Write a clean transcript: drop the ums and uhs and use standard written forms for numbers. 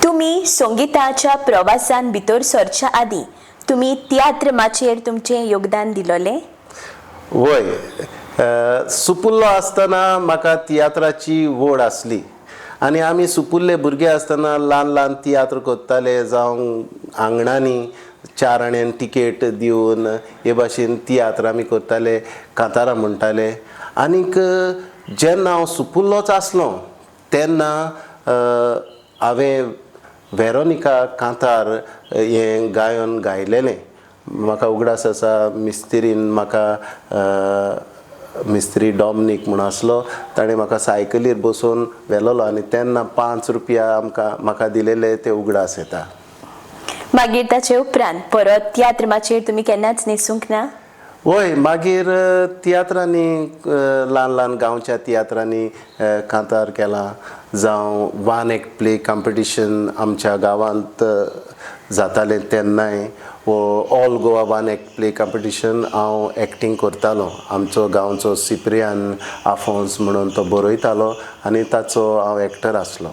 तुम्ही संगीताच्या प्रवासान भितर सरच्या आदी तुम्ही तियात्र माचयेर तुमचे योगदान दिलोले? वय सुपुल्लो आसतना म्हाका तियात्राची वड आसली आनी आमी सुपुल्ले भुरगे आसतना ल्हान ल्हान तियात्र कोत्ताले जावं आंगणांनी 4 आण्यांक टिकेट दिवन हे भाशेन तियात्र आमी कोत्ताले, कांतारां म्हणटाले. आनीक जेन्ना हांव सुपुल्लोच आसलो तेन्ना हांवें वेरोनिका कांतार हें गायन गायलेलें. म्हाका उगडास आसा मिस्त्रीन म्हाका मिस्त्री डॉमनीक म्हूण आसलो, ताणें म्हाका सायकलीर बसोवन व्हेलोलो आनी तेन्ना 5 रुपया म्हाका दिलेले ते उगडास येता. मागीर ताचे उपरांत परत तियात्र माचयेर तुमी केन्नाच न्हेसूंक ना? वय मागीर तियात्रांनी ल्हान ल्हान गांवच्या तियात्रांनी कांतार केलां. जावं 1 एक्ट प्ले कॉम्पिटिशन आमच्या गांवांत जातालें तेन्नाय all Goa 1 act play competition हांव एक्टींग करतालो. आमचो गांवचो सिप्रियान आफोन्स म्हणून तो बरयतालो आनी ताचो हांव एक्टर आसलो.